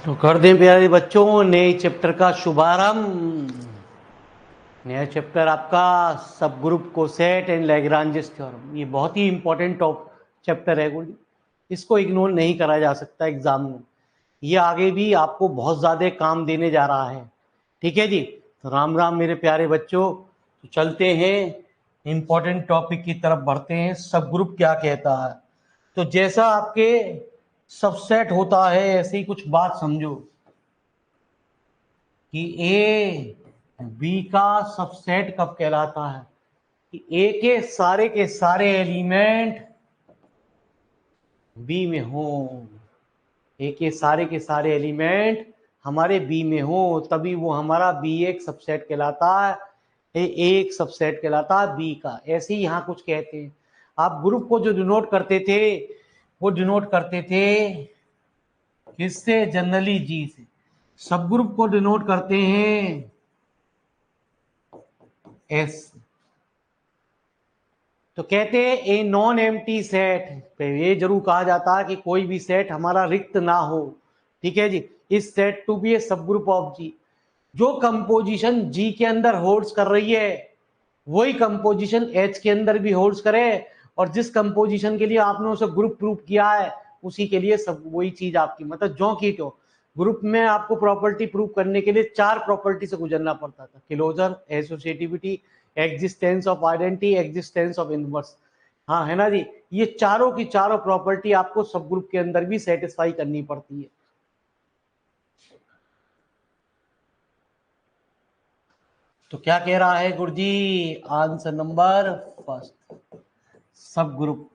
तो कर दें प्यारे बच्चों नए चैप्टर का शुभारंभ। नया चैप्टर आपका सब group coset and Lagrange's theorem. ये बहुत ही इंपॉर्टेंट टॉप चैप्टर है गुरु, इसको इग्नोर नहीं करा जा सकता एग्जाम में। ये आगे भी आपको बहुत ज़्यादा काम देने जा रहा है। ठीक है जी, तो राम राम मेरे प्यारे बच्चों। तो चलते हैं इंपॉर्टेंट टॉपिक की तरफ बढ़ते हैं। सब ग्रुप क्या कहता है? तो जैसा आपके सबसेट होता है ऐसे ही कुछ बात समझो कि ए बी का सबसेट कब कहलाता है कि ए के सारे एलिमेंट बी में हो। ए के सारे एलिमेंट हमारे बी में हो तभी वो हमारा बी एक सबसेट कहलाता है। ए एक सबसेट कहलाता है बी का। ऐसे ही यहाँ कुछ कहते हैं। आप ग्रुप को जो डिनोट करते थे वो डिनोट करते थे किससे? जनरली जी से। सब ग्रुप को डिनोट करते हैं एस। तो कहते हैं ए नॉन एम्प्टी सेट, तो ये जरूर कहा जाता है कि कोई भी सेट हमारा रिक्त ना हो। ठीक है जी, इस set to be A subgroup of जी। जो कंपोजिशन जी के अंदर होल्ड्स कर रही है वही कंपोजिशन एच के अंदर भी होल्ड्स करे, और जिस कंपोजिशन के लिए आपने उसे ग्रुप प्रूव किया है उसी के लिए सब वही चीज आपकी, मतलब जो की तो ग्रुप में आपको प्रॉपर्टी प्रूव करने के लिए 4 प्रॉपर्टी से गुजरना पड़ता था: closure, associativity, existence of identity, existence of inverse. हाँ है ना जी, ये चारों की चारों प्रॉपर्टी आपको सब ग्रुप के अंदर भी सेटिस्फाई करनी पड़ती है। तो क्या कह रहा है गुरुजी? आंसर नंबर फर्स्ट, सब ग्रुप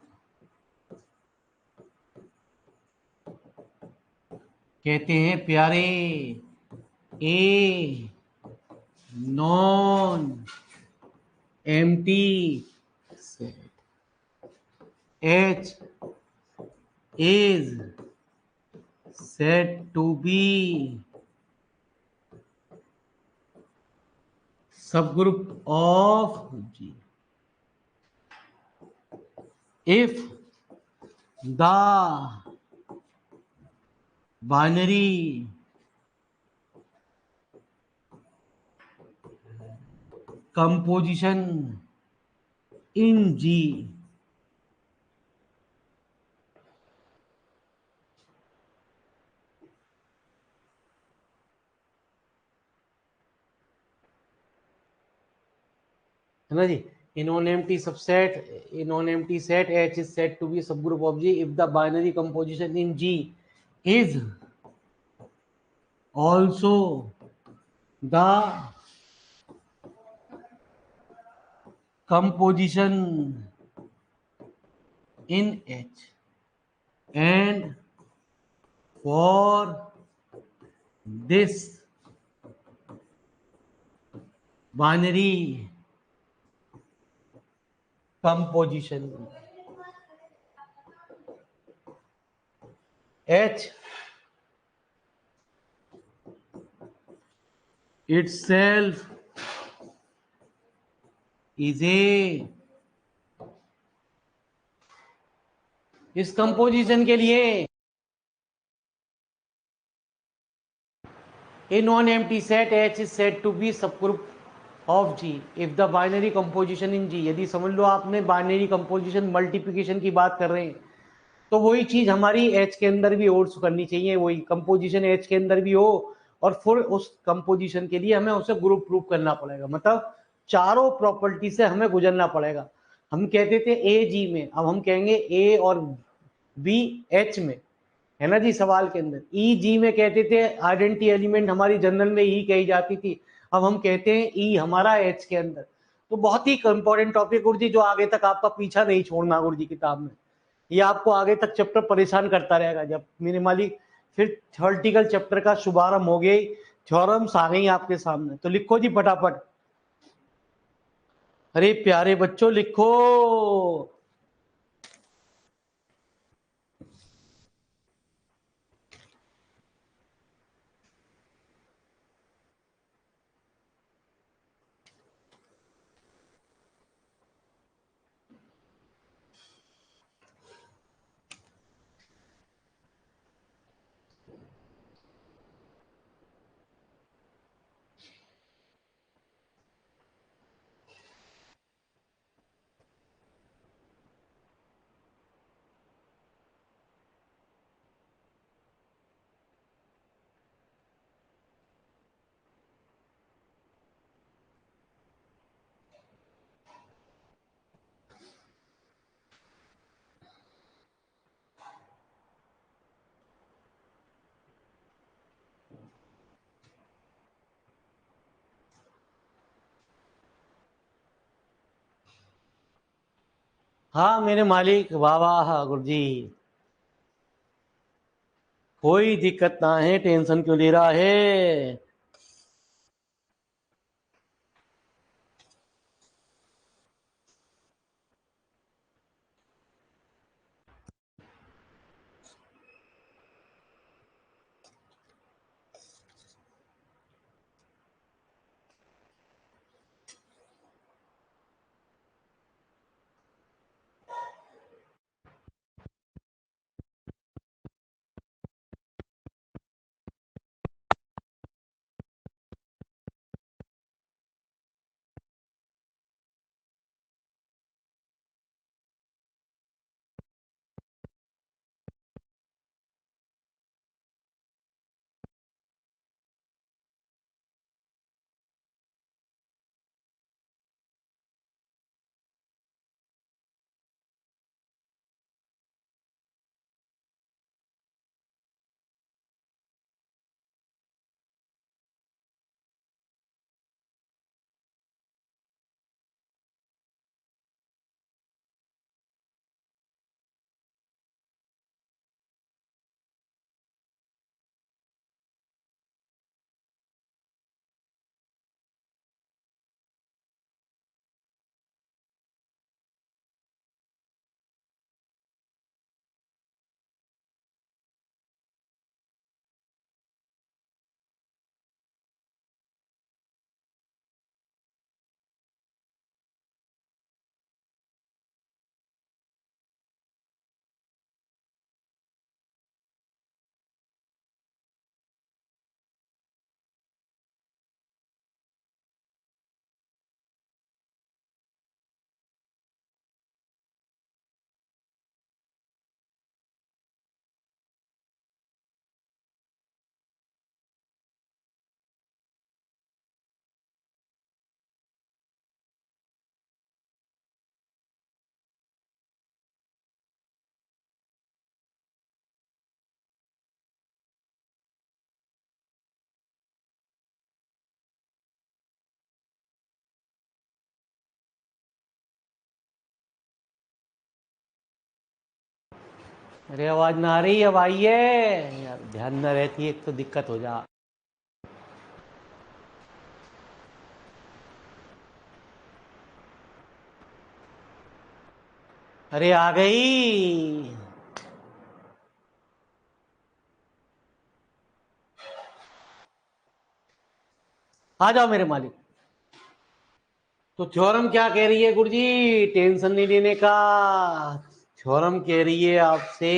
कहते हैं प्यारे a non empty set, H is said to be subgroup of G if the binary composition in G है ना जी, in non-empty subset, in non-empty set H is said to be a subgroup of G if the binary composition in G is also the composition in H, and for this binary composition H itself is a, इस composition के लिए a non-empty set H is said to be subgroup of G if the binary composition in G, यदि समझ लो आपने binary composition multiplication की बात कर रहे हैं तो वही चीज हमारी H के अंदर भी ओर्स करनी चाहिए, वही कंपोजिशन H के अंदर भी हो, और फिर उस कंपोजिशन के लिए हमें उसे ग्रुप प्रूफ करना पड़ेगा, मतलब चारों प्रॉपर्टी से हमें गुजरना पड़ेगा। हम कहते थे ए जी में, अब हम कहेंगे ए और बी एच में, है ना जी। सवाल के अंदर ई जी में कहते थे आइडेंटिटी एलिमेंट हमारी जनरल में ई कही जाती थी, अब हम कहते हैं ई हमारा एच के अंदर। तो बहुत ही इंपॉर्टेंट टॉपिक गुरु जी, जो आगे तक आपका पीछा नहीं छोड़ना गुरु जी किताब में, ये आपको आगे तक चैप्टर परेशान करता रहेगा। जब मेरे मालिक फिर थ्योरेटिकल चैप्टर का शुभारंभ हो गई, थ्योरम्स आ गई आपके सामने, तो लिखो जी फटाफट। अरे प्यारे बच्चों लिखो। हाँ मेरे मालिक, वाह वाह गुरुजी, कोई दिक्कत ना है, टेंशन क्यों ले रहा है। अरे आवाज ना आ रही, अब आई है यार, ध्यान न रहती है एक तो दिक्कत हो जा। अरे आ गई। आ जाओ मेरे मालिक। तो थ्योरम क्या कह रही है गुरुजी, टेंशन नहीं लेने का। थ्योरम कह रही है आपसे,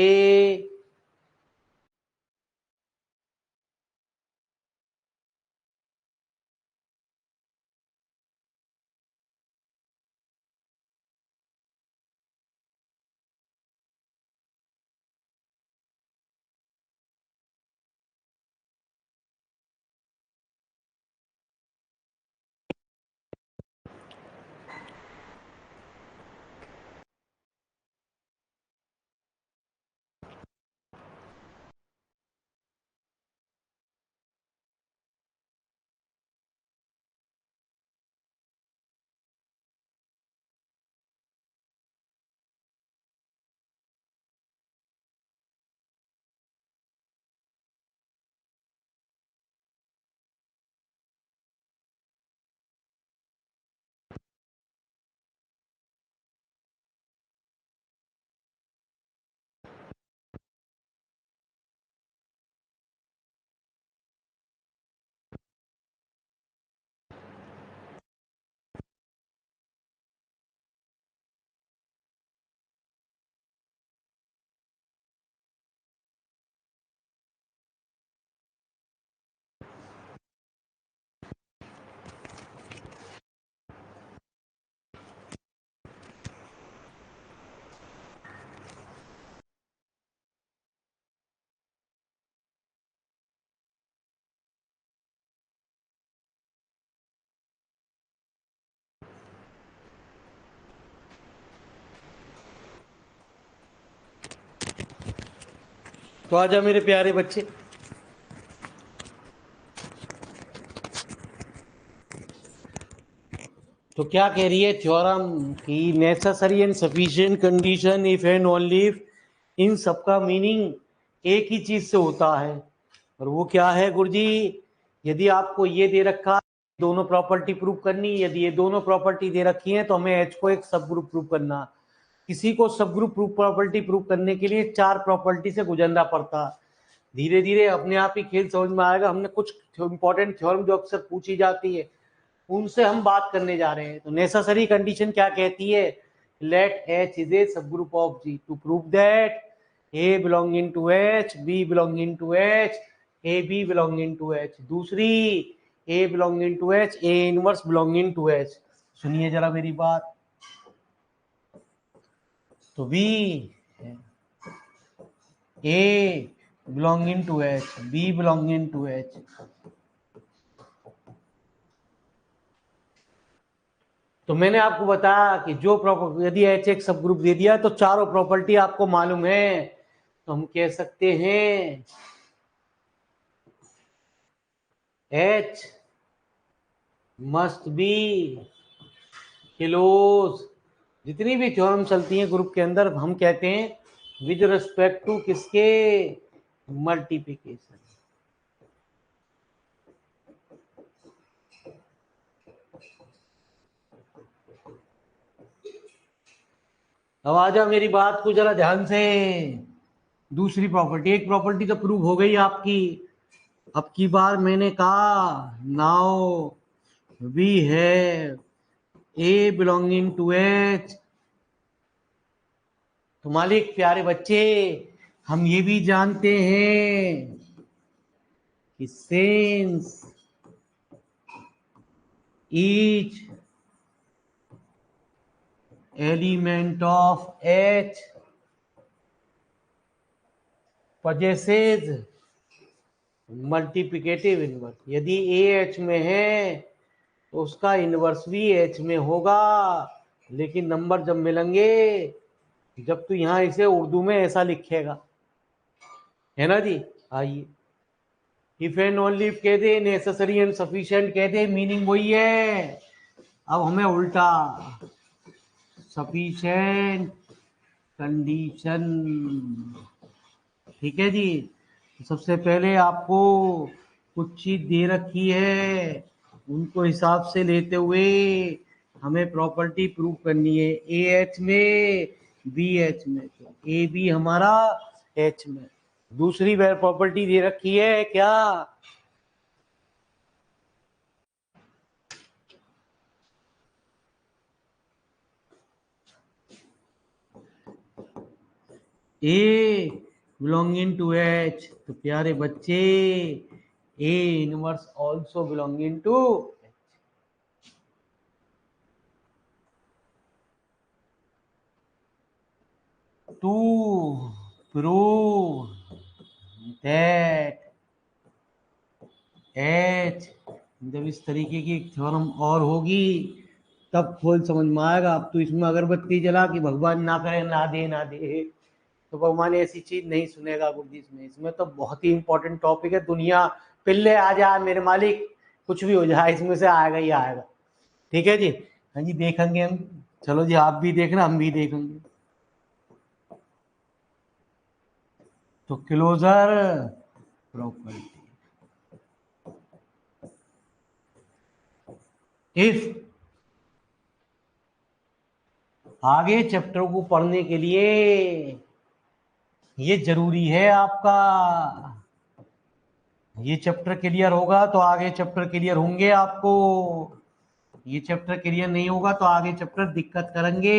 तो आजा मेरे प्यारे बच्चे। तो क्या कह रही है थ्योरम कि necessary and sufficient condition if and only if, इन सबका मीनिंग एक ही चीज से होता है, और वो क्या है गुरुजी? यदि आपको ये दे रखा दोनों प्रॉपर्टी प्रूव करनी, यदि ये दोनों प्रॉपर्टी दे रखी है तो हमें एच को एक सब ग्रुप प्रूव करना। किसी को सब ग्रुप प्रॉपर्टी प्रूव करने के लिए 4 प्रॉपर्टी से गुजरना पड़ता। धीरे धीरे अपने आप ही खेल समझ में आएगा। हमने कुछ इंपॉर्टेंट थ्योरम जो अक्सर पूछी जाती है उनसे हम बात करने जा रहे हैं। तो नेसेसरी कंडीशन क्या कहती है? Late H is a subgroup of G to prove that A belonging to H, B belonging to H, A B belonging to H. दूसरी A belonging to H, A inverse belonging to H. सुनिए जरा मेरी बात। तो B A belonging to H, B belonging to H. तो मैंने आपको बताया कि जो प्रॉपर्टी यदि एच एक सब ग्रुप दे दिया तो चारों प्रॉपर्टी आपको मालूम है, तो हम कह सकते हैं एच मस्ट बी क्लोज। जितनी भी थ्योरम चलती हैं ग्रुप के अंदर हम कहते हैं विद रिस्पेक्ट टू किसके? मल्टीप्लिकेशन। अब आ जाओ मेरी बात को जरा ध्यान से। दूसरी प्रॉपर्टी, एक प्रॉपर्टी तो प्रूव हो गई आपकी। अब की बार मैंने कहा now we have a belonging to H. तो मालिक प्यारे बच्चे, हम ये भी जानते हैं कि since each element of H possesses multiplicative inverse, यदि ए एच में है तो उसका इनवर्स भी एच में होगा। लेकिन नंबर जब मिलेंगे, जब तो यहां इसे उर्दू में ऐसा लिखेगा, है ना जी। आइए, इफ एंड ओनली इफ कह दे, नेसेसरी एंड सफिशिएंट कह दे, मीनिंग वही है। अब हमें उल्टा सफिशिएंट कंडीशन, ठीक है जी। सबसे पहले आपको कुछ चीज दे रखी है, उनको हिसाब से लेते हुए हमें प्रॉपर्टी प्रूव करनी है। ए एच में, बी एच में, तो ए बी हमारा एच में। दूसरी प्रॉपर्टी दे रखी है क्या? ए बिलोंगिंग टू एच, तो प्यारे बच्चे a inverse also belonging to to prove that H. जब इस तरीके की थ्योरम और होगी तब खोल समझ में आएगा। अब तो इसमें अगरबत्ती जला कि भगवान ना करे, ना दे ना दे, तो भगवान ऐसी चीज नहीं सुनेगा गुरुजी। इसमें तो बहुत ही इंपॉर्टेंट टॉपिक है। दुनिया पिल्ले आ जाए मेरे मालिक, कुछ भी हो जाए, इसमें से आएगा ही आएगा। ठीक है जी। हाँ जी, देखेंगे हम। चलो जी, आप भी देखना, हम भी देखेंगे। तो क्लोजर प्रॉपर्टी, इफ आगे चैप्टर को पढ़ने के लिए ये जरूरी है आपका। ये चैप्टर क्लियर होगा तो आगे चैप्टर क्लियर होंगे आपको। ये चैप्टर क्लियर नहीं होगा तो आगे चैप्टर दिक्कत करेंगे।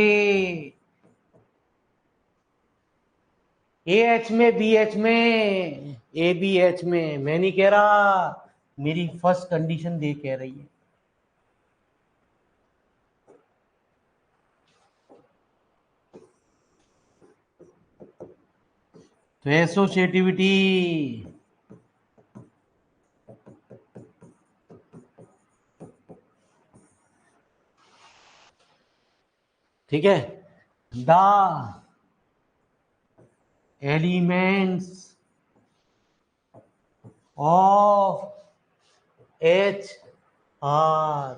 ए एच में, बी एच में, ए बी एच में, मैं नहीं कह रहा, मेरी फर्स्ट कंडीशन दे कह रही है। तो एसोसिएटिविटी, ठीक है, the elements of H R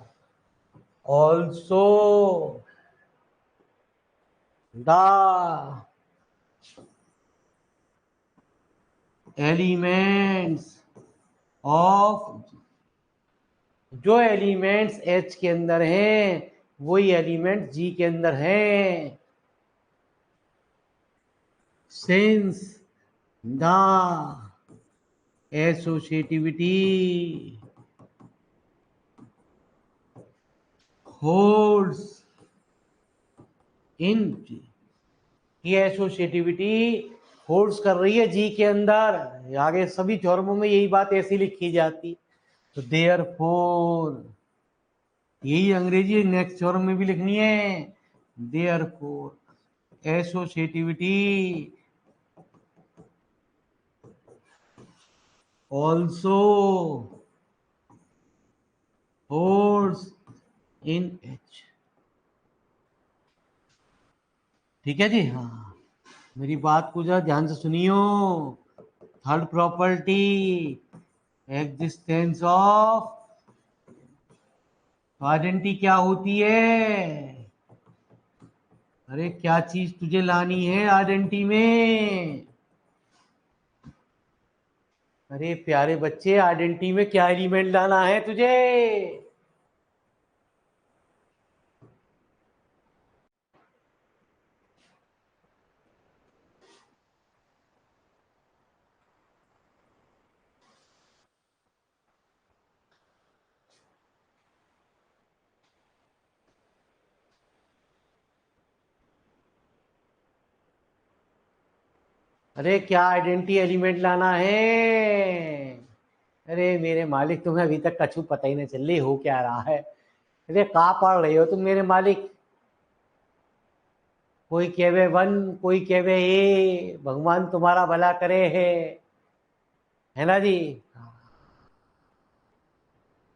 also the elements of, जो एलिमेंट्स H के अंदर हैं वही एलिमेंट्स G के अंदर हैं। Since the associativity holds in G, ये एसोसिएटिविटी होल्ड्स कर रही है जी के अंदर। आगे सभी थ्योरमों में यही बात ऐसी लिखी जाती। तो देयरफॉर, यही अंग्रेजी नेक्स्ट थ्योरम में भी लिखनी है। देयरफॉर एसोसिएटिविटी ऑल्सो होल्ड्स इन H। ठीक है जी। हाँ, मेरी बात को जरा ध्यान से सुनियो। Third property, existence of identity क्या होती है? अरे क्या चीज तुझे लानी है आइडेंटिटी में? अरे प्यारे बच्चे, आइडेंटिटी में क्या एलिमेंट लाना है तुझे? अरे क्या आइडेंटिटी एलिमेंट लाना है? अरे मेरे मालिक, तुम्हें अभी तक कछु पता ही नहीं चल रही हो क्या रहा है। अरे कहाँ पढ़ रहे हो तुम मेरे मालिक? कोई कहवे वन, कोई कहवे ए, भगवान तुम्हारा भला करे है ना जी।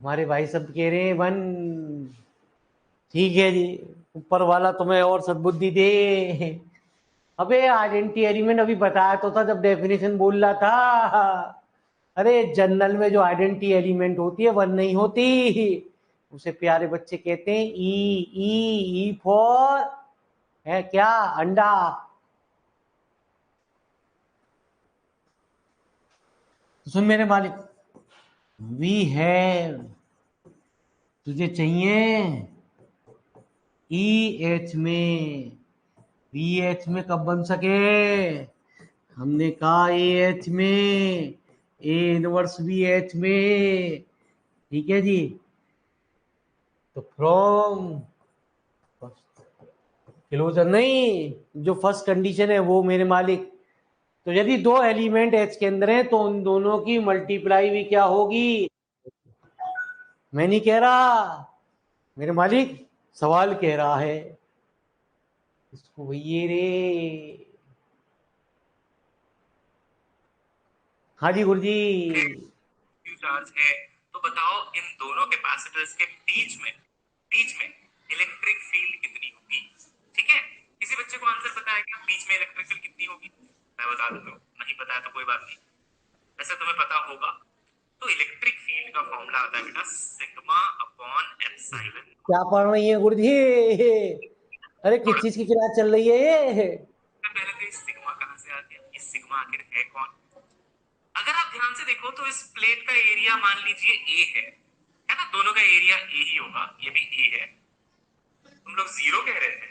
हमारे भाई सब कह रहे हैं वन। ठीक है जी, ऊपर वाला तुम्हें और सद्बुद्धि दे। अबे आइडेंटिटी एलिमेंट अभी बताया तो था जब डेफिनेशन बोल रहा था। अरे जनरल में जो आइडेंटिटी एलिमेंट होती है वन नहीं होती, उसे प्यारे बच्चे कहते हैं ई। ई फॉर है क्या? अंडा। तो सुन मेरे मालिक, वी हैव, तुझे चाहिए ई एच में। वी एच में कब बन सके? हमने कहा ए एच में, ए इनवर्स वी एच में। ठीक है जी। तो फ्रॉम क्लोजर नहीं, जो फर्स्ट कंडीशन है वो मेरे मालिक। तो यदि दो एलिमेंट एच के अंदर हैं तो उन दोनों की मल्टीप्लाई भी क्या होगी? मैं नहीं कह रहा मेरे मालिक, सवाल कह रहा है। इसको ये रे। हाँ जी गुरुजी। चार्ज है, तो बताओ इन दोनों कैपेसिटर्स के बीच में इलेक्ट्रिक फील्ड कितनी होगी? ठीक है, किसी बच्चे को आंसर पता है क्या बीच में इलेक्ट्रिक फील्ड कितनी होगी? मैं बता दूंगा, नहीं पता है तो कोई बात नहीं, वैसे तुम्हें पता होगा। तो इलेक्ट्रिक फील्ड का फॉर्मूला आता है बेटा सिग्मा अपॉन एप्सिलॉन। क्या पढ़ रही है गुरुजी? अरे किस चीज की क्लास चल रही है ये? पहले तो इस सिग्मा कहां से आ गया? इस सिग्मा आखिर है कौन? अगर आप ध्यान से देखो तो इस प्लेट का एरिया मान लीजिए ए है ना, दोनों का एरिया ए ही होगा, ये भी ए है। तुम लोग जीरो कह रहे थे,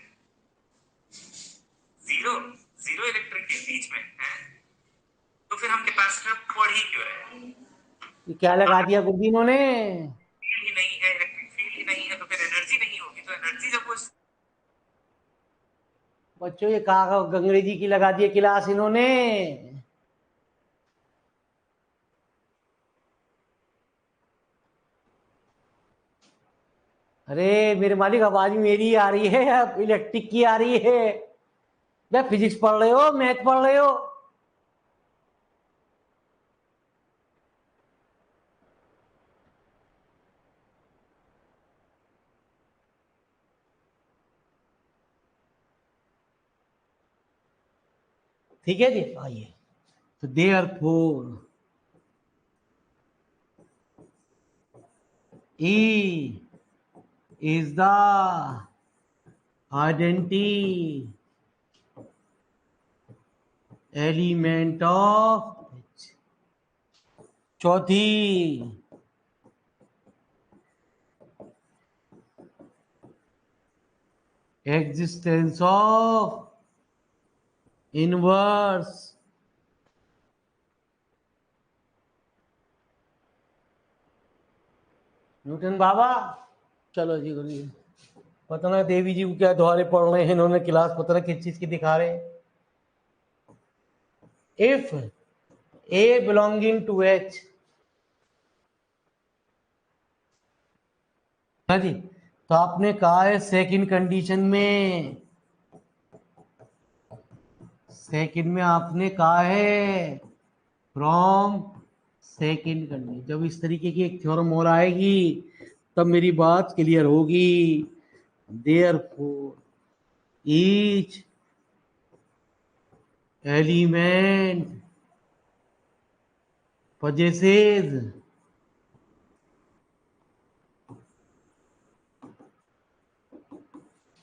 जीरो जीरो इलेक्ट्रिक फील्ड बीच में है, तो फिर हम कैपेसिटर पढ़ ही क्यों रहे? ये क्या लगा दिया गुरुजी इन्होंने? फील्ड ही नहीं है, इलेक्ट्रिक फील्ड ही नहीं है, तो फिर एनर्जी नहीं होगी। तो एनर्जी जब वो, बच्चों ये कहा अंग्रेजी की लगा दिया क्लास इन्होंने। अरे मेरे मालिक, आवाज मेरी आ रही है अब इलेक्ट्रिक की आ रही है? मैं फिजिक्स पढ़ रहे हो, मैथ पढ़ रहे हो? ठीक है जी, आइए। तो therefore E is the identity element of चौथी existence of inverse न्यूटन बाबा। चलो जी गुरु जी, पता ना देवी जी को क्या दोहरे पढ़ रहे हैं इन्होंने, क्लास पता ना किस चीज की दिखा रहे हैं। If a belonging to H, हाँ जी, तो आपने कहा है सेकंड कंडीशन में, सेकंड में आपने कहा है फ्रॉम सेकंड कंडीशन, जब इस तरीके की एक थ्योरम और आएगी तब मेरी बात क्लियर होगी। Therefore each element possesses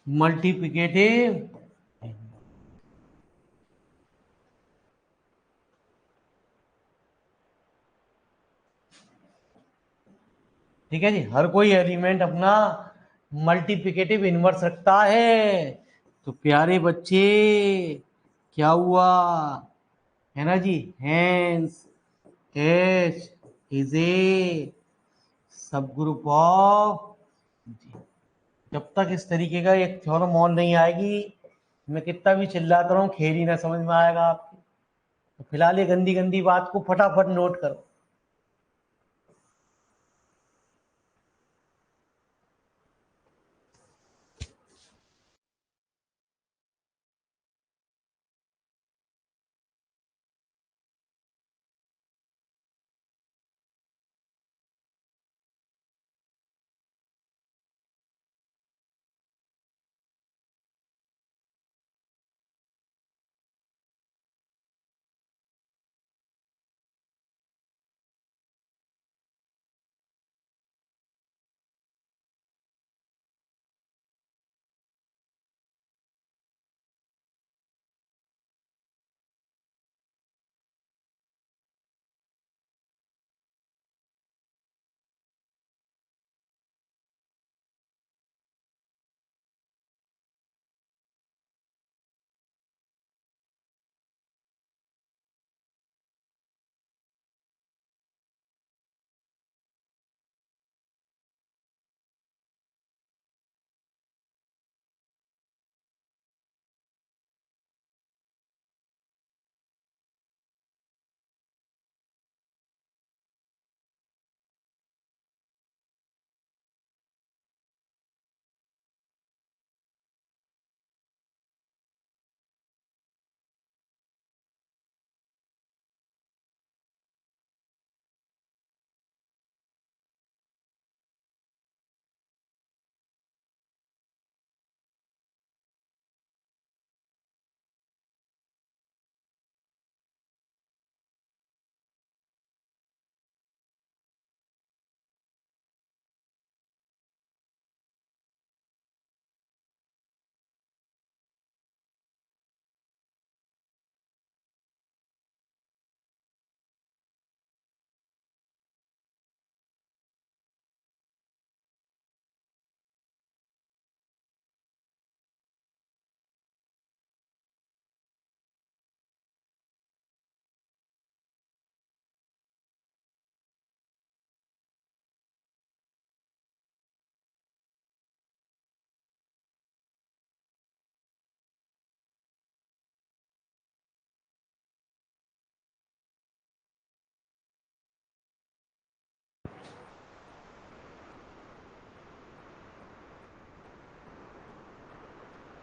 multiplicative, ठीक है जी, हर कोई एलिमेंट अपना मल्टीप्लिकेटिव इनवर्स रखता है। तो प्यारे बच्चे क्या हुआ है ना जी, hence H is a subgroup of जी। जब तक इस तरीके का एक थ्योरम और नहीं आएगी, मैं कितना भी चिल्लाता रहूं खेल ही ना समझ में आएगा आपकी। तो फिलहाल ये गंदी गंदी बात को फटाफट नोट करो।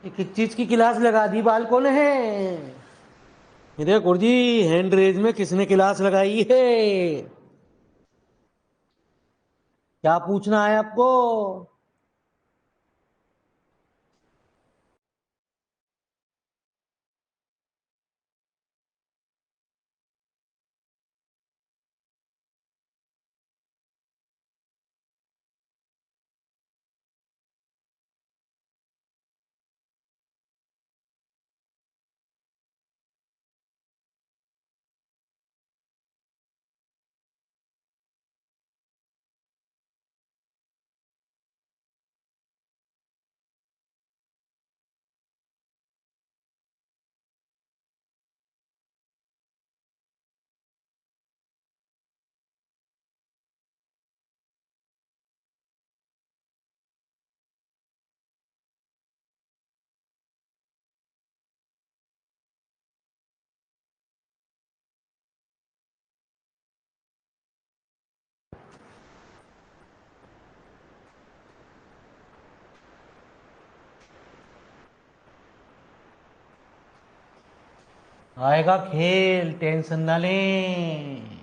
एक चीज की क्लास लगा दी बालकों ने है। मेरे गुरुजी हैंड रेज में किसने क्लास लगाई है, क्या पूछना है आपको। आएगा खेल, टेंशन ना लें।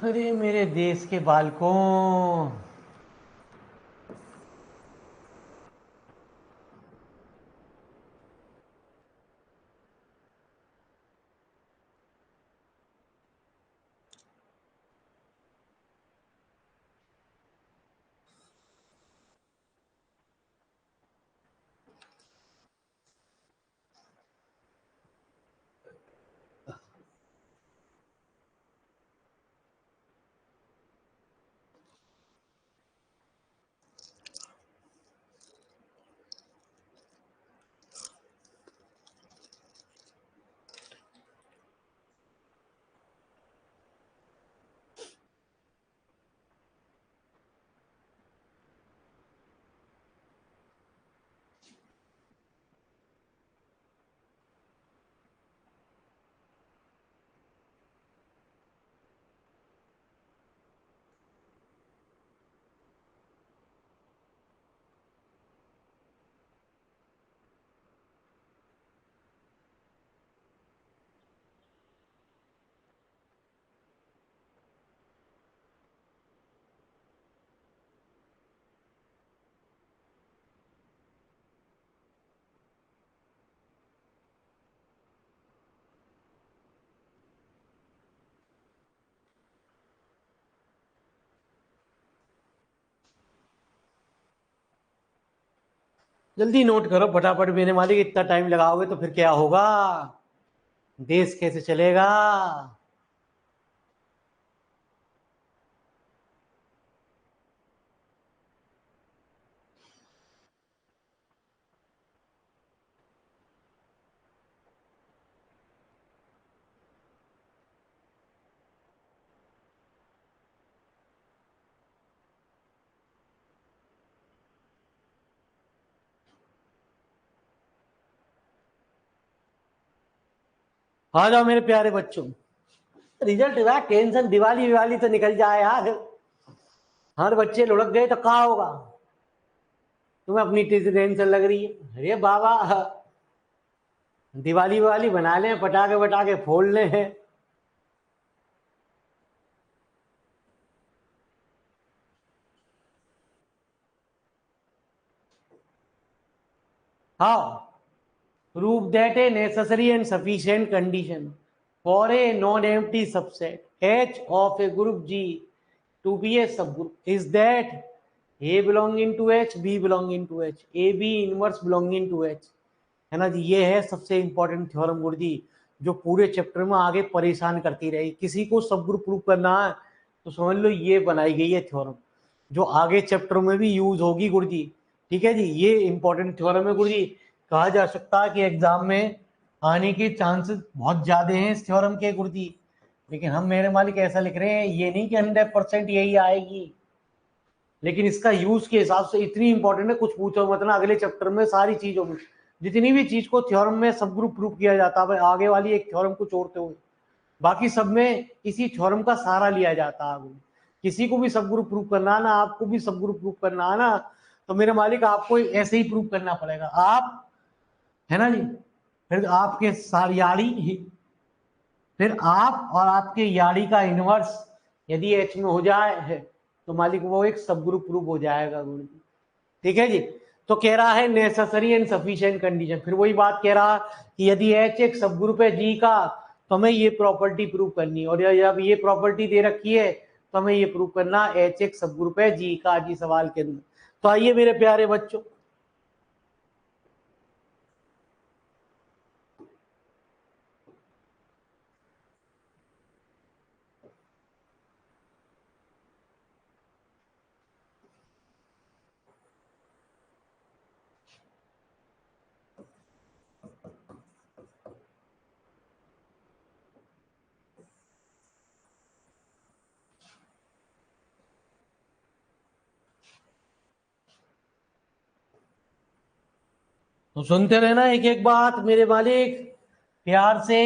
अरे मेरे देश के बालकों, जल्दी नोट करो फटाफट मेरे मालिक, इतना टाइम लगाओगे तो फिर क्या होगा, देश कैसे चलेगा। आ जाओ मेरे प्यारे बच्चों, रिजल्ट हुआ, टेंशन, दिवाली विवाली तो निकल जाए यार, हर बच्चे लुढ़क गए तो कहाँ होगा। तुम्हें अपनी टेंशन लग रही है, अरे बाबा दिवाली विवाली बना लें, पटाखे वटाखे फोड़ लें। हाँ, prove that a necessary and sufficient condition for a non-empty subset H of a group G to be a subgroup is that A belonging to H, B belonging to H, A B inverse belonging to H, है ना जी। ये है सबसे important theorem गुरु जी, जो पूरे chapter में आगे परेशान करती रहेगी। किसी को सब ग्रुप प्रूव करना है तो समझ लो ये बनाई गई है थ्योरम, जो आगे चैप्टर में भी यूज होगी गुरु जी। ठीक है जी, ये इंपॉर्टेंट थ्योरम है गुरु जी, कहा जा सकता है कि एग्जाम में आने के चांसेस बहुत ज्यादा हैं इस थ्योरम के गुरु जी। लेकिन हम मेरे मालिक ऐसा लिख रहे हैं, ये नहीं कि 100% यही आएगी, लेकिन इसका यूज के हिसाब से इतनी इंपॉर्टेंट है, कुछ पूछो मत ना। अगले चैप्टर में सारी चीजों में, जितनी भी चीज को थ्योरम में सब ग्रुप प्रूव किया जाता है, आगे वाली एक थ्योरम को छोड़ते हुए बाकी सब में इसी थ्योरम का सहारा लिया जाता है। किसी को भी सब ग्रुप प्रूव करना है ना, आपको भी सब ग्रुप प्रूव करना है ना, तो मेरे मालिक आपको ऐसे ही प्रूव करना पड़ेगा। आप, है ना जी, फिर आपके सारी यारी, फिर आप और आपके यारी का इनवर्स यदि एच में हो जाए तो मालिक वो एक सब ग्रुप प्रूव हो जाएगा गुरु जी। ठीक है जी। तो कह रहा है नेसेसरी एंड सफिशिएंट कंडीशन, फिर वही बात कह रहा कि यदि एच एक सब ग्रुप है जी का तो हमें ये प्रॉपर्टी प्रूव करनी है, और जब ये प्रॉपर्टी दे रखी है तो हमें ये प्रूव करना एच एक सब ग्रुप है जी का, जी सवाल के अंदर। तो आइए मेरे प्यारे बच्चों, तो सुनते रहना एक एक बात मेरे मालिक, प्यार से।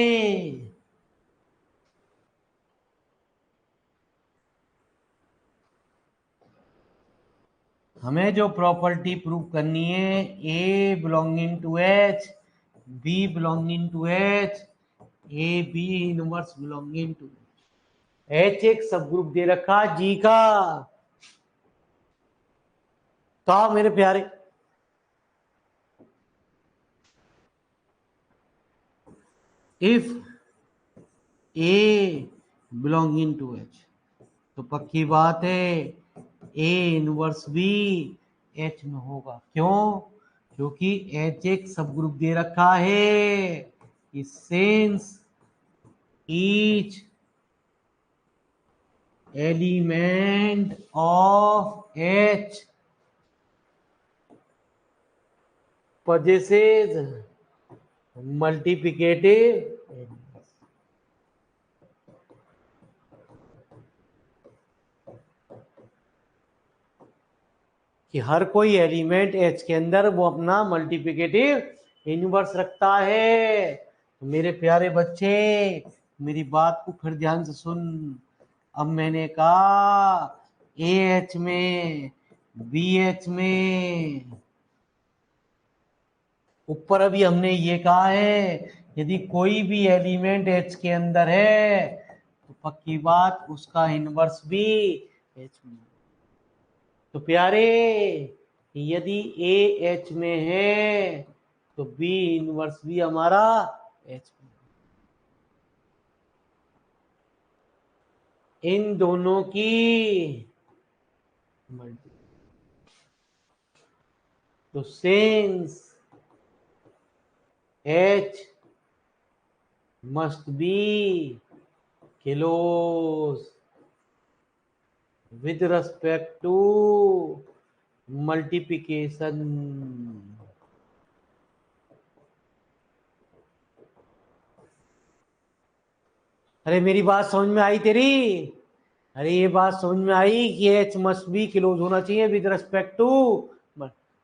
हमें जो प्रॉपर्टी प्रूव करनी है, A belonging to H, B belonging to H, A B inverse belonging to H, एक सब ग्रुप दे रखा जी का। तो आओ मेरे प्यारे, if a belonging to H, तो पक्की बात है ए इनवर्स भी एच में होगा। क्यों? क्योंकि एच एक सब ग्रुप दे रखा है, since each element of H possesses multiplicative, कि हर कोई एलिमेंट एच के अंदर वो अपना मल्टीप्लिकेटिव इनवर्स रखता है। तो मेरे प्यारे बच्चे मेरी बात को फिर ध्यान से सुन। अब मैंने कहा ए एच में, बी एच में, ऊपर अभी हमने ये कहा है यदि कोई भी एलिमेंट एच के अंदर है तो पक्की बात उसका इनवर्स भी एच में। तो प्यारे यदि ए एच में है तो बी इनवर्स भी हमारा एच में। इन दोनों की मल्टी, तो since H must be kilos with respect to multiplication. अरे मेरी बात समझ में आई तेरी? अरे ये बात समझ में आई कि H मस्ट बी किलोज होना चाहिए विद रिस्पेक्ट टू,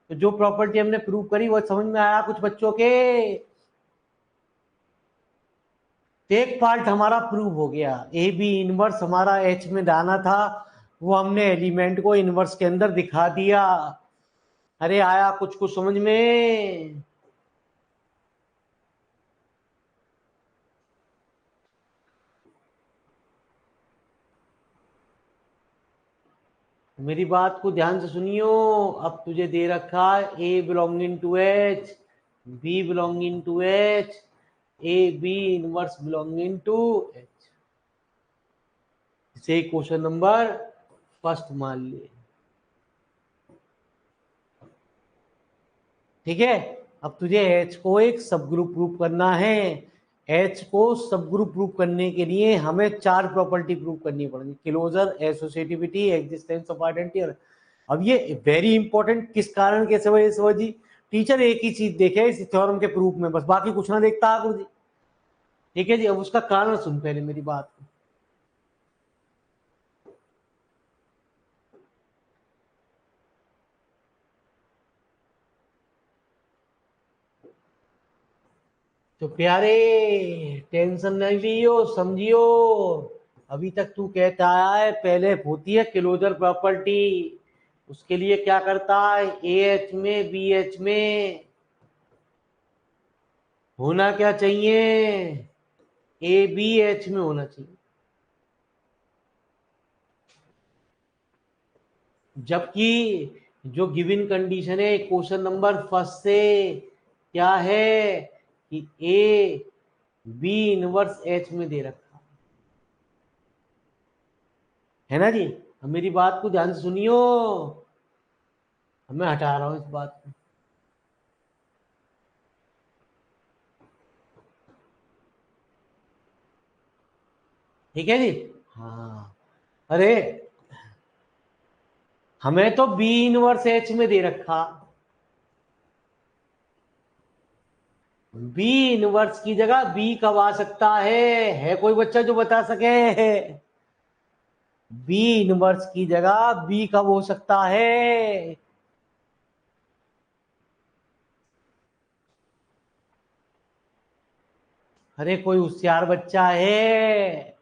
तो जो प्रॉपर्टी हमने प्रूव करी वो समझ में आया कुछ बच्चों के? एक पार्ट हमारा प्रूव हो गया, ए बी इनवर्स हमारा H में डालना था, वो हमने एलिमेंट को इनवर्स के अंदर दिखा दिया। अरे आया कुछ कुछ समझ में? मेरी बात को ध्यान से सुनियो। अब तुझे दे रखा है A belonging to H, B belonging to H, A B inverse belonging to H. इसे क्वेश्चन नंबर फर्स्ट मान ले, ठीक है? अब तुझे एच को एक सब ग्रुप प्रूव करना है। एच को सब ग्रुप प्रूव करने के लिए हमें 4 प्रॉपर्टी प्रूव करनी पड़ेगी, closure, associativity, existence of identity. अब ये वेरी इंपॉर्टेंट, किस कारण कैसे वजह से जी टीचर एक ही चीज देखे इस थ्योरम के प्रूफ में, बस बाकी कुछ ना देखता आकुर जी, ठीक है जी? अब उसका कारण सुन पहले मेरी बात को। तो प्यारे टेंशन नहीं लियो, समझियो। अभी तक तू कहता है पहले होती है क्लोजर प्रॉपर्टी, उसके लिए क्या करता है, ए एच में बी एच में होना क्या चाहिए, ए बी एच में होना चाहिए। जबकि जो गिवन कंडीशन है क्वेश्चन नंबर फर्स्ट से क्या है कि ए बी इनवर्स एच में दे रखा है ना जी? अब मेरी बात को ध्यान से सुनियो, मैं हटा रहा हूं इस बात को। ठीक है जी? हाँ। अरे हमें तो बी इनवर्स एच में दे रखा, बी इनवर्स की जगह बी कब आ सकता है कोई बच्चा जो बता सके? बी इनवर्स की जगह बी कब हो सकता है? अरे कोई होशियार बच्चा है?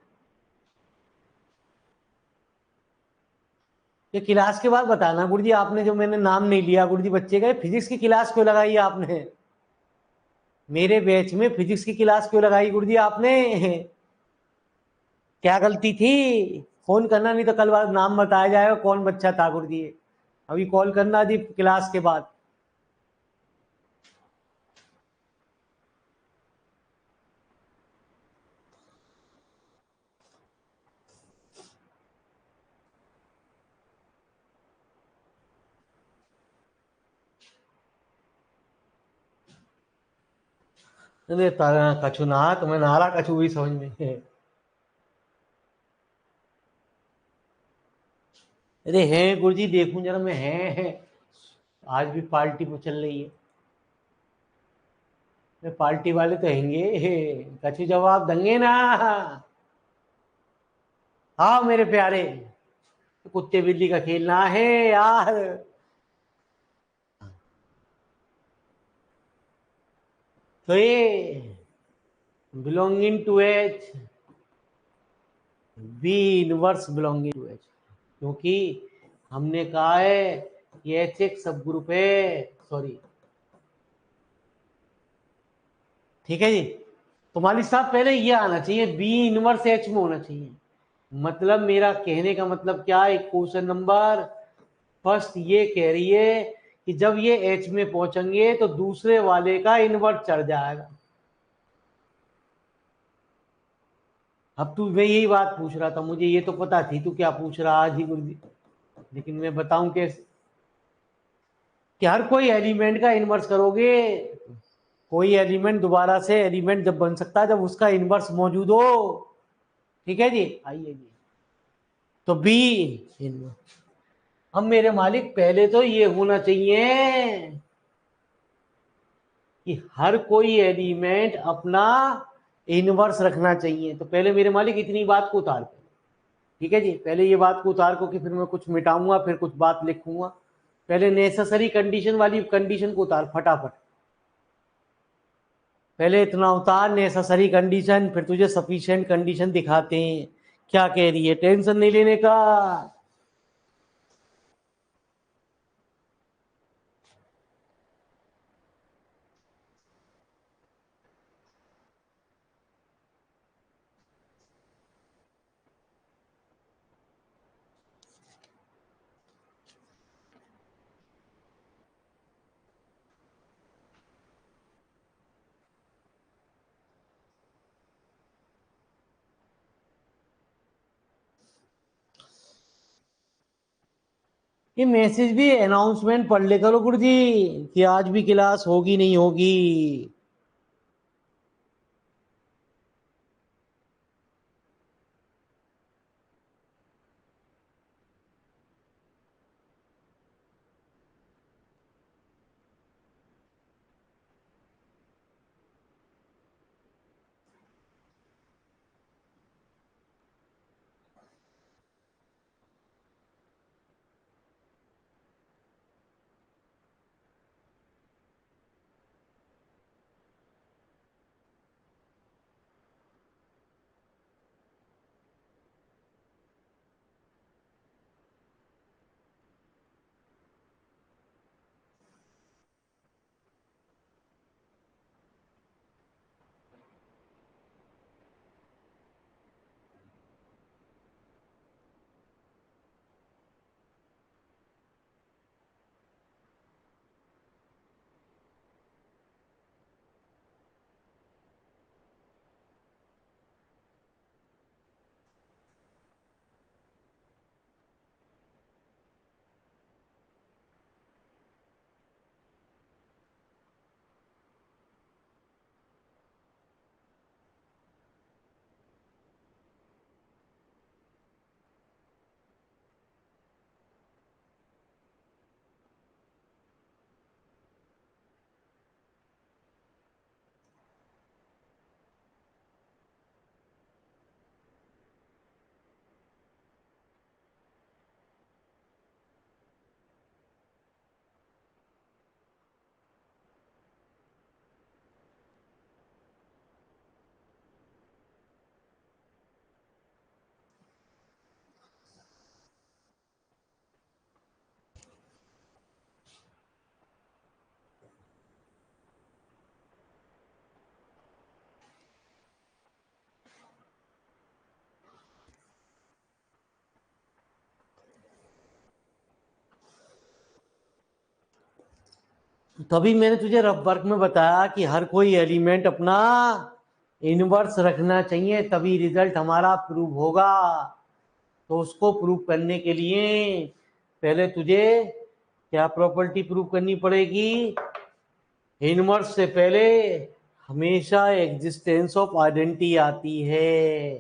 ये क्लास के बाद बताना गुरुजी, आपने जो मैंने नाम नहीं लिया गुरुजी बच्चे का, फिजिक्स की क्लास क्यों लगाई आपने? मेरे बैच में फिजिक्स की क्लास क्यों लगाई गुरुजी आपने? क्या गलती थी? फोन करना, नहीं तो कल बाद नाम बताया जाएगा कौन बच्चा था गुरुजी। अभी कॉल करना जी क्लास के बाद। अरे कछु नहा तो मैं नहा रहा, कछु भी समझ में। अरे हैं गुरुजी, देखूं जरा मैं, है आज भी पार्टी में चल रही है, पार्टी वाले तो हैंगे, कछु जवाब देंगे ना। हाँ मेरे प्यारे, कुत्ते बिल्ली का खेलना है यार। तो ये belonging to H, b inverse belonging to H, क्योंकि हमने कहा है कि एच एक सब ग्रुप है, सॉरी, ठीक है जी? तो मालिक साहब पहले ये आना चाहिए, बी इनवर्स एच में होना चाहिए। मतलब मेरा कहने का मतलब क्या है, क्वेश्चन नंबर फर्स्ट ये कह रही है कि जब ये एच में पहुंचेंगे तो दूसरे वाले का इन्वर्स चढ़ जाएगा। अब तू, मैं यही बात पूछ रहा था, मुझे ये तो पता थी तू क्या पूछ रहा आज ही गुरुजी, लेकिन मैं बताऊं कैसे? कि हर कोई एलिमेंट का इनवर्स करोगे, कोई एलिमेंट दोबारा से एलिमेंट जब बन सकता है जब उसका इनवर्स मौजूद हो। ठीक है जी, आइए जी, तो बी इनवर्स। अब मेरे मालिक पहले तो ये होना चाहिए कि हर कोई एलिमेंट अपना इनवर्स रखना चाहिए। तो पहले मेरे मालिक इतनी बात को उतार कर, ठीक है जी, पहले ये बात को उतार को कि फिर मैं कुछ मिटाऊंगा फिर कुछ बात लिखूंगा। पहले नेसेसरी कंडीशन वाली कंडीशन को उतार फटाफट, पहले इतना उतार नेसेसरी कंडीशन, फिर तुझे सफिशिएंट कंडीशन दिखाते हैं क्या कह रही है, टेंशन नहीं लेने का। ये मैसेज भी अनाउंसमेंट पढ़ ले करो गुरु जी कि आज भी क्लास होगी नहीं होगी। तभी मैंने तुझे रफ वर्क में बताया कि हर कोई एलिमेंट अपना इनवर्स रखना चाहिए तभी रिजल्ट हमारा प्रूव होगा। तो उसको प्रूव करने के लिए पहले तुझे क्या प्रॉपर्टी प्रूव करनी पड़ेगी, इनवर्स से पहले हमेशा एग्जिस्टेंस ऑफ आइडेंटिटी आती है।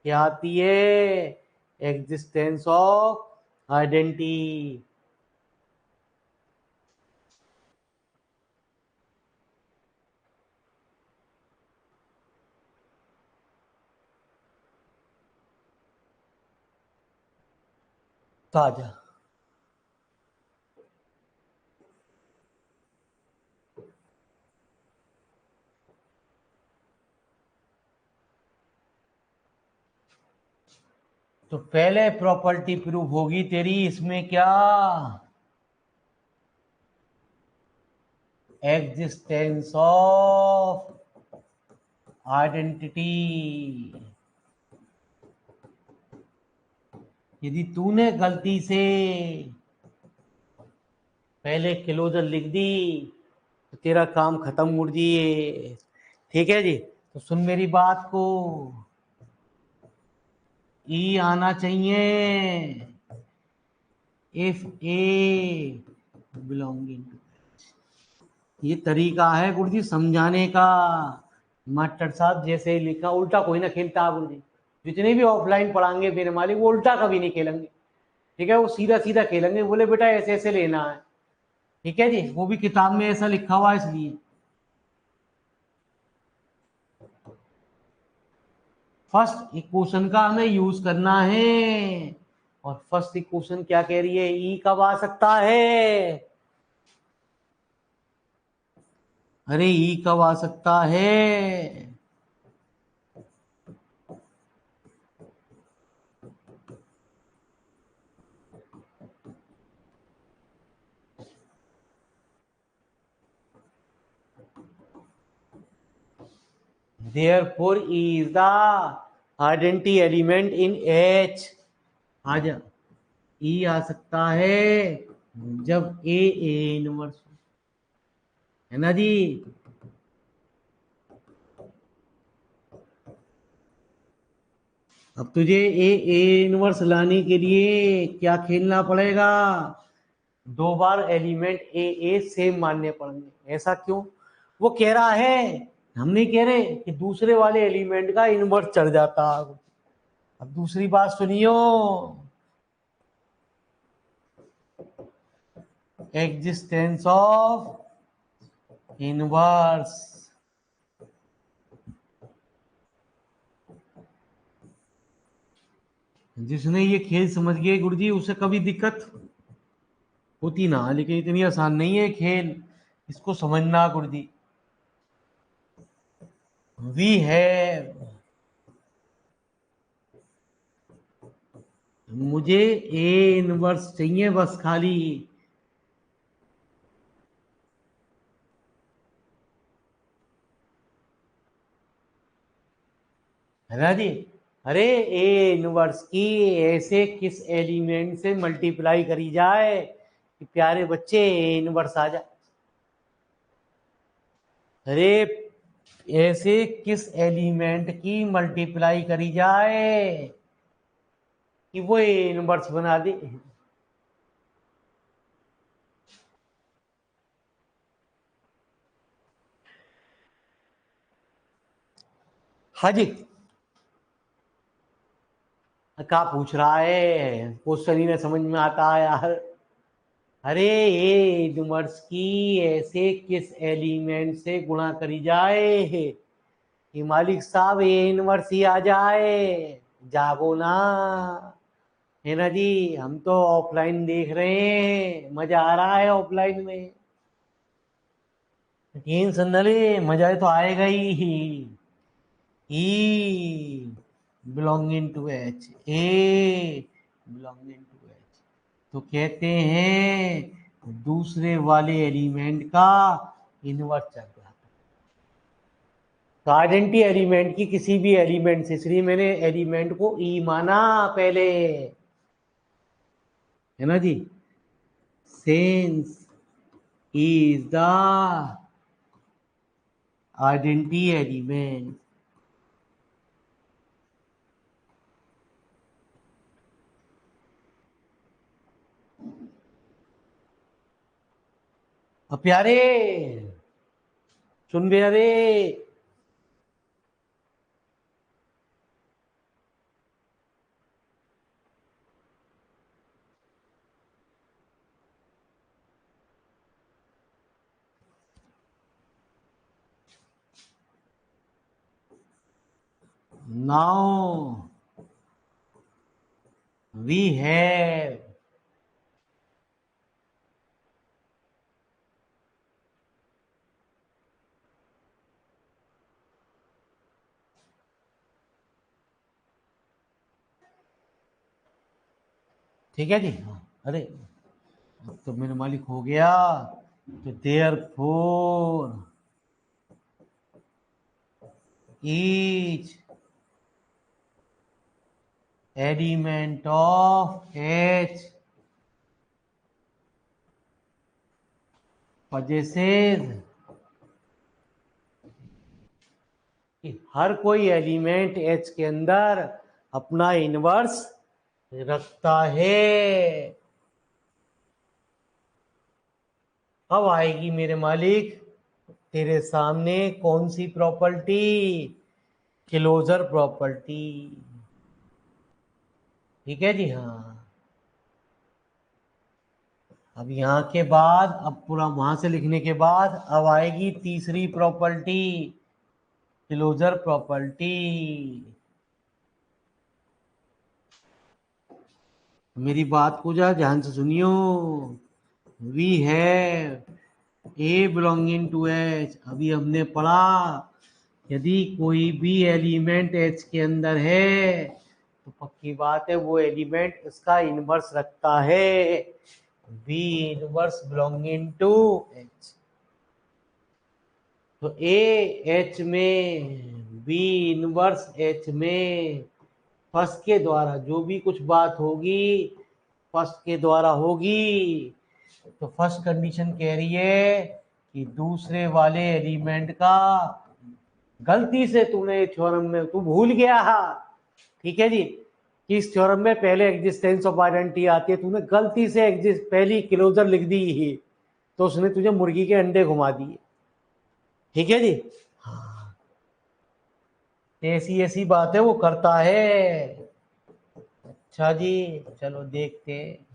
क्या आती है? Existence of identity. ताजा तो पहले प्रॉपर्टी प्रूव होगी तेरी इसमें क्या, एग्जिस्टेंस ऑफ आइडेंटिटी। यदि तूने गलती से पहले क्लोजर लिख दी तो तेरा काम खत्म मुर्जिए। ठीक है जी, तो सुन मेरी बात को, ई आना चाहिए इफ ए बिलोंगिंग टू, ये तरीका है गुरुजी समझाने का। मास्टर साहब जैसे ही लिखा उल्टा कोई ना खेलता गुरुजी, जितने भी ऑफलाइन पढ़ाएंगे मेरे मालिक वो उल्टा कभी नहीं खेलेंगे, ठीक है, वो सीधा सीधा खेलेंगे, बोले बेटा ऐसे ऐसे लेना है, ठीक है जी, वो भी किताब में ऐसा लिखा हुआ है इसलिए। फर्स्ट इक्वेशन का हमें यूज करना है, और फर्स्ट इक्वेशन क्या कह रही है, ई कब आ सकता है, अरे ई कब आ सकता है, therefore E is the identity element in H। आ जा, E आ सकता है जब A इनवर्स है ना जी। अब तुझे ए इनवर्स लाने के लिए क्या खेलना पड़ेगा, दो बार एलिमेंट ए सेम मानने पड़ेंगे। ऐसा क्यों, वो कह रहा है, हम नहीं कह रहे कि दूसरे वाले एलिमेंट का इनवर्स चढ़ जाता। अब दूसरी बात सुनियो, एग्जिस्टेंस ऑफ इनवर्स, जिसने ये खेल समझ गए गुरुजी उसे कभी दिक्कत होती ना, लेकिन इतनी आसान नहीं है खेल, इसको समझना गुरुजी। वी हैव, मुझे ए इनवर्स चाहिए बस खाली, है ना जी। अरे ए इनवर्स की ऐसे किस एलिमेंट से मल्टीप्लाई करी जाए कि प्यारे बच्चे ए इनवर्स आ जाए, अरे ऐसे किस एलिमेंट की मल्टीप्लाई करी जाए कि वो ए इनवर्स बना दे। हाँ जी, क्या पूछ रहा है, क्वेश्चन ही ना समझ में आता है यार। अरे ये इनवर्स की ऐसे किस एलिमेंट से गुणा करी जाए कि मालिक साहब ये इनवर्स ही आ जाए, जागो ना, है ना जी। हम तो ऑफलाइन देख रहे हैं, मजा आ रहा है ऑफलाइन में, टेंशन न ले, मजा तो आएगा ही। E belonging to H, A belonging to H, तो कहते हैं दूसरे वाले एलिमेंट का इनवर्स चल रहा है। तो आइडेंटिटी एलिमेंट की किसी भी एलिमेंट से, इसलिए मैंने एलिमेंट को ई माना पहले, है ना जी। Since is the identity element, अब प्यारे सुन प्यारे, नाउ वी हैव, ठीक है जी। अरे अब तो मेरे मालिक हो गया, तो therefore each element of H possesses, हर कोई एलिमेंट एच के अंदर अपना इनवर्स रखता है। अब आएगी मेरे मालिक तेरे सामने कौन सी प्रॉपर्टी, क्लोजर प्रॉपर्टी। ठीक है जी, हाँ। अब यहाँ के बाद, अब पूरा वहां से लिखने के बाद अब आएगी तीसरी प्रॉपर्टी, क्लोजर प्रॉपर्टी। मेरी बात को जरा ध्यान से सुनियो। We have a belonging to H. अभी हमने पढ़ा यदि कोई भी एलिमेंट एच के अंदर है तो पक्की बात है वो एलिमेंट इसका इनवर्स रखता है। B inverse belonging to H. तो ए एच में, बी इनवर्स एच में फर्स्ट के द्वारा जो भी कुछ बात होगी फर्स्ट के द्वारा होगी। तो फर्स्ट कंडीशन कह रही है कि दूसरे वाले एलिमेंट का, गलती से तूने थ्योरम में तू भूल गया। ठीक है जी, कि इस थ्योरम में पहले एग्जिस्टेंस ऑफ आइडेंटिटी आती है, तूने गलती से एग्जिस्ट पहली क्लोजर लिख दी ही, तो उसने तुझे मुर्गी के अंडे घुमा दिए। ठीक है जी, हाँ। ऐसी ऐसी बात है वो करता है। अच्छा जी, चलो देखते हैं।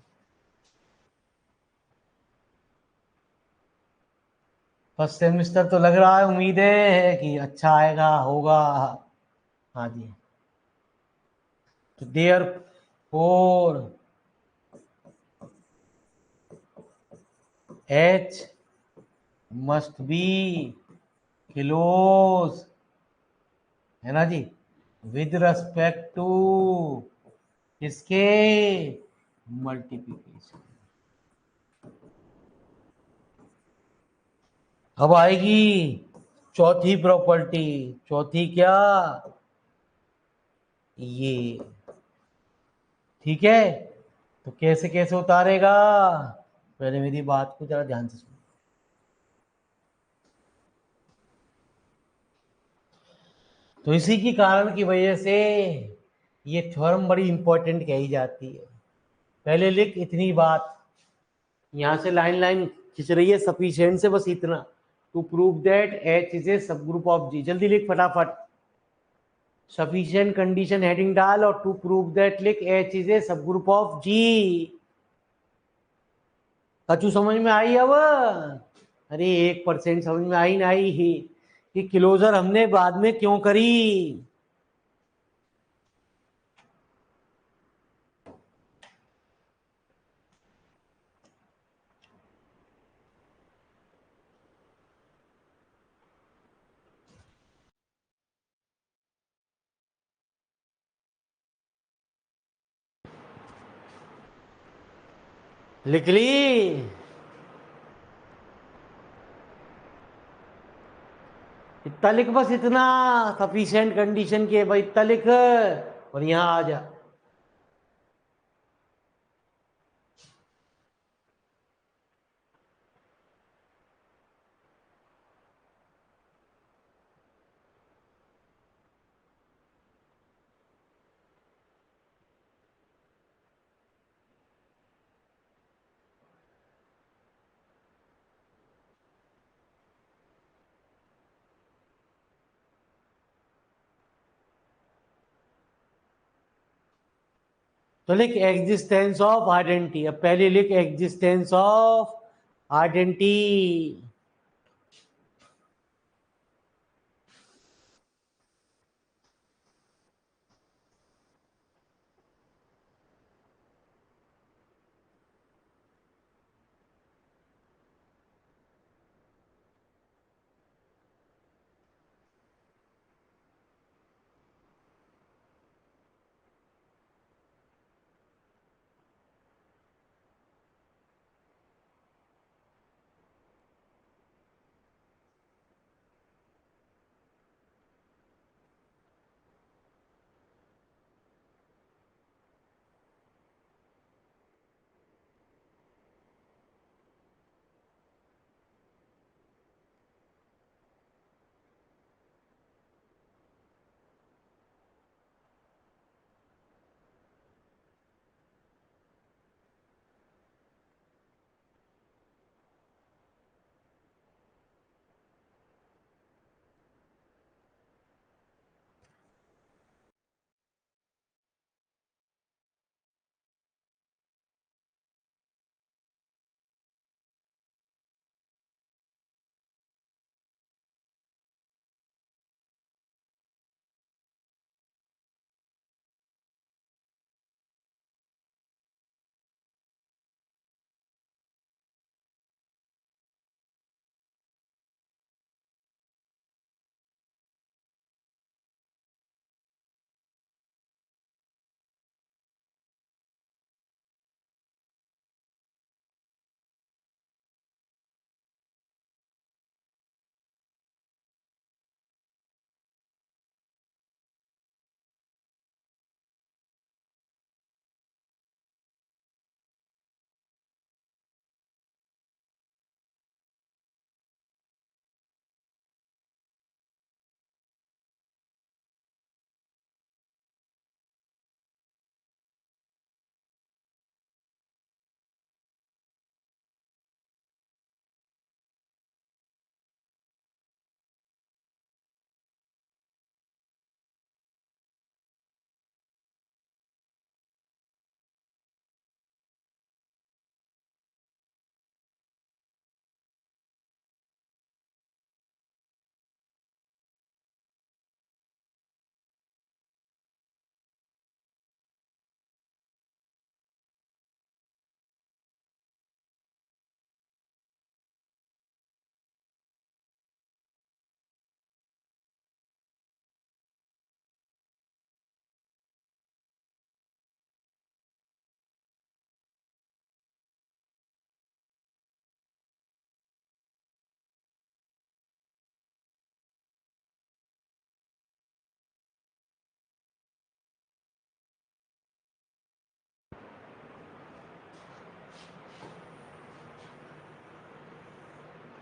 फर्स्ट सेमिस्टर तो लग रहा है, उम्मीद है कि अच्छा आएगा होगा। हाँ जी। तो therefore H must be close, है ना जी, विद रेस्पेक्ट टू इसके मल्टीप्लिकेशन। अब आएगी चौथी प्रॉपर्टी। चौथी क्या, ये। ठीक है, तो कैसे कैसे उतारेगा, पहले मेरी बात को जरा ध्यान से सुनो। तो इसी की कारण की वजह से ये थ्योरम बड़ी इंपॉर्टेंट कही जाती है। पहले लिख इतनी बात, यहां से लाइन लाइन खिंच रही है सफिशिएंट से, बस इतना, to prove that H is a subgroup of जी। जल्दी लिख फटाफट, सफिशिएंट कंडीशन हेडिंग डाल और टू प्रूव दैट लिख H is a subgroup of जी। कचू समझ में आई अब? अरे 1% समझ में आई ना आई ही कि क्लोजर हमने बाद में क्यों करी। लिख ली? इतना लिख, बस इतना, सफिशिएंट कंडीशन के भाई इतना लिख और यहां आ जा। तो लिख एग्जिस्टेंस ऑफ आइडेंटिटी। अब पहले लिख एग्जिस्टेंस ऑफ आइडेंटिटी।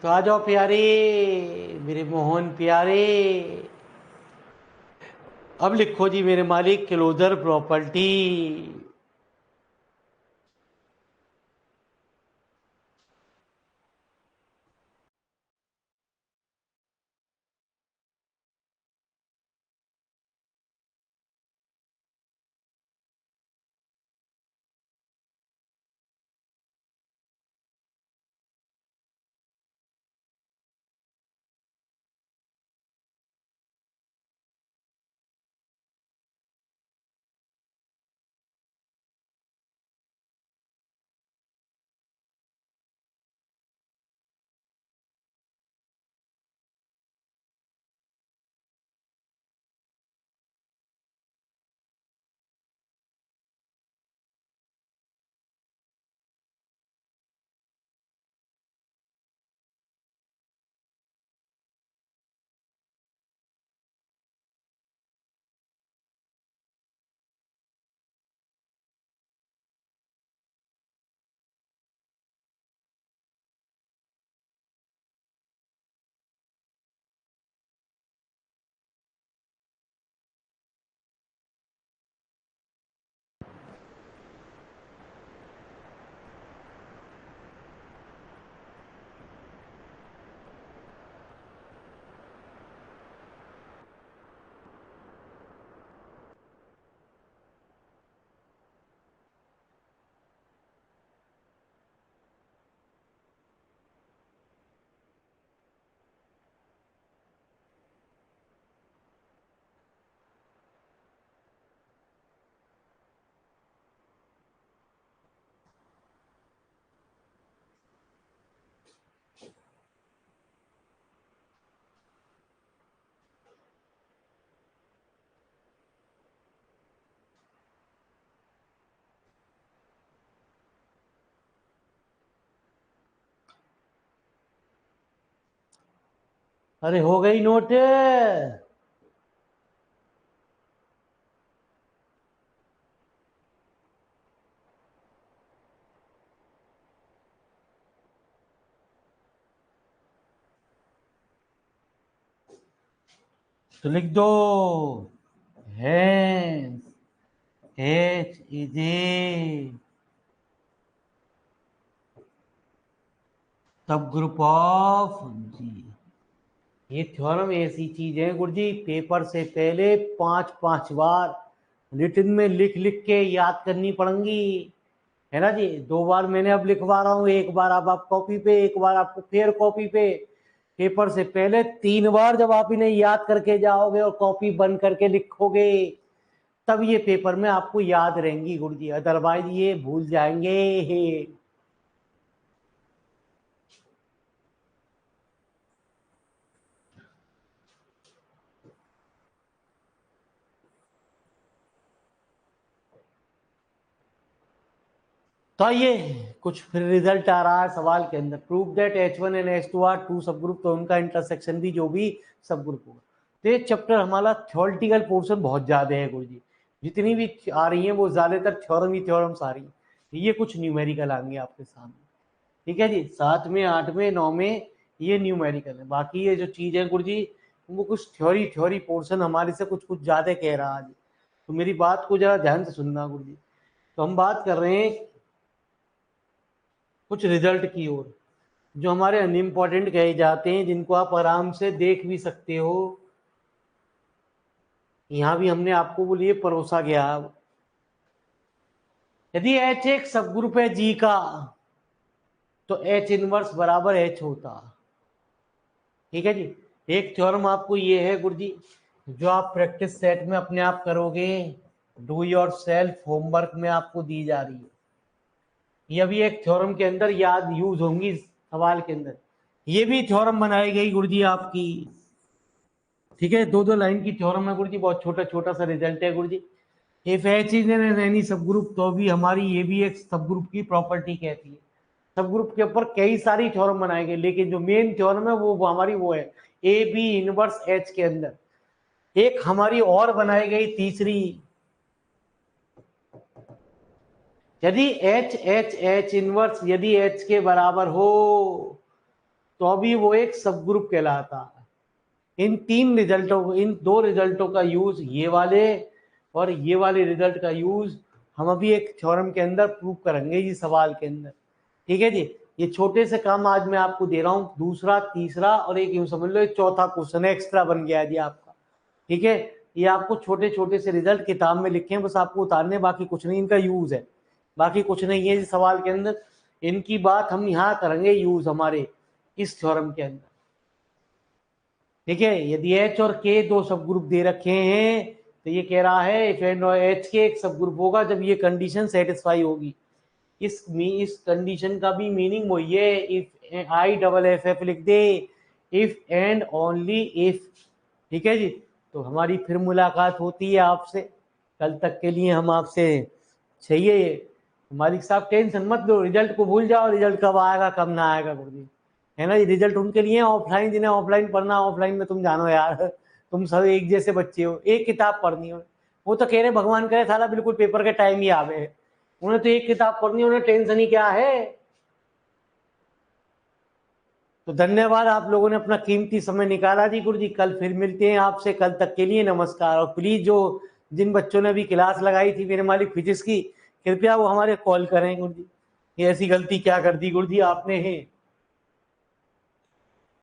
तो आ जाओ प्यारे, मेरे मोहन प्यारे। अब लिखो जी मेरे मालिक क्लोजर प्रॉपर्टी। अरे हो गई नोट। तो लिख दो, hence H is a subgroup of जी। ये थ्योरम ऐसी चीज है गुरुजी, पेपर से पहले 5-5 बार रिटन में लिख लिख के याद करनी पड़ेंगी, है ना जी। 2 बार मैंने अब लिखवा रहा हूँ, एक बार आप कॉपी पे, एक बार आपको फिर कॉपी पे। पेपर से पहले 3 बार जब आप इन्हें याद करके जाओगे और कॉपी बंद करके लिखोगे, तब ये पेपर में आपको याद रहेंगी गुरुजी, अदरवाइज ये भूल जाएंगे। तो आइए, कुछ फिर रिजल्ट आ रहा है सवाल के अंदर। Prove that H1 and H2 are two subgroup, तो उनका इंटरसेक्शन भी जो भी सब ग्रुप होगा। तो ये चैप्टर हमारा थ्योरेटिकल पोर्शन बहुत ज्यादा है गुरुजी, जितनी भी आ रही हैं वो ज्यादातर थ्योरम ही थ्योरम्स आ रही हैं। ये कुछ न्यूमेरिकल आएंगे आपके सामने, ठीक है जी। 7 में 8 में 9 में ये न्यूमेरिकल है, बाकी ये जो चीज है गुरुजी वो कुछ थ्योरी थ्योरी पोर्शन हमारे से कुछ कुछ ज्यादा कह रहा है आज। तो मेरी बात को जरा ध्यान से सुनना गुरुजी। तो हम बात कर रहे हैं कुछ रिजल्ट की ओर, जो हमारे अनइम्पॉर्टेंट कहे जाते हैं, जिनको आप आराम से देख भी सकते हो। यहां भी हमने आपको बोलिए परोसा गया। यदि H एक सब ग्रुप है जी का, तो H इनवर्स बराबर H होता, ठीक है जी। एक थ्योरम आपको ये है गुरुजी, जो आप प्रैक्टिस सेट में अपने आप करोगे, डू योर सेल्फ होमवर्क में आपको दी जा रही है। ये भी एक थ्योरम के अंदर याद यूज होंगी सवाल के अंदर। ये भी थ्योरम बनाई गई गुरुजी आपकी, ठीक है। 2-2 लाइन की थ्योरम है गुरुजी, बहुत छोटा छोटा सा रिजल्ट है गुरुजी। If H is an any subgroup, तो भी हमारी ये भी एक सब ग्रुप की प्रॉपर्टी कहती है। सब ग्रुप के ऊपर कई सारी थ्योरम बनाए गए, लेकिन जो मेन थ्योरम है वो हमारी वो है ए बी इनवर्स एच के अंदर। एक हमारी और बनाई गई तीसरी, यदि एच एच एच इनवर्स यदि एच के बराबर हो, तो अभी वो एक सब ग्रुप कहलाता है। इन दो रिजल्टों का यूज, ये वाले और ये वाले रिजल्ट का यूज हम अभी एक थ्योरम के अंदर प्रूव करेंगे जी, सवाल के अंदर। ठीक है जी, ये छोटे से काम आज मैं आपको दे रहा हूँ, दूसरा, तीसरा और एक यूं समझ लो एक चौथा क्वेश्चन एक्स्ट्रा बन गया जी आपका। ठीक है, ये आपको छोटे छोटे से रिजल्ट किताब में लिखे हैं, बस आपको उतारने, बाकी कुछ नहीं, इनका यूज है, बाकी कुछ नहीं है जी सवाल के अंदर। इनकी बात हम यहाँ करेंगे यूज हमारे इस थ्योरम के अंदर। ठीक है, यदि H और K दो सब ग्रुप दे रखे हैं तो ये कह रहा है इफ एंड H के एक सब ग्रुप होगा जब ये कंडीशन सेटिस्फाई होगी। इस कंडीशन का भी मीनिंग वही है, if I double F F लिख दे, इफ एंड ओनली इफ। ठीक है जी, तो हमारी फिर मुलाकात होती है आपसे। कल तक के लिए हम आपसे चाहिए, मालिक साहब टेंशन मत लो, रिजल्ट को भूल जाओ, रिजल्ट कब आएगा कब ना आएगा गुरुजी, है ना। ये रिजल्ट उनके लिए ऑफलाइन, जिन्हें ऑफलाइन पढ़ना, ऑफलाइन में तुम जानो यार, तुम सब एक जैसे बच्चे हो, एक किताब पढ़नी हो। वो तो कह रहे भगवान करे साला बिल्कुल पेपर के टाइम ही आवे, उन्हें तो एक किताब पढ़नी, उन्हें टेंशन ही क्या है। तो धन्यवाद, आप लोगों ने अपना कीमती समय निकाला जी गुरु जी। कल फिर मिलते हैं आपसे, कल तक के लिए नमस्कार। और प्लीज जो जिन बच्चों ने अभी क्लास लगाई थी मेरे मालिक फिजिक्स की, कृपया वो हमारे कॉल करें गुरु जी। ये ऐसी गलती क्या कर दी गुरु जी आपने है।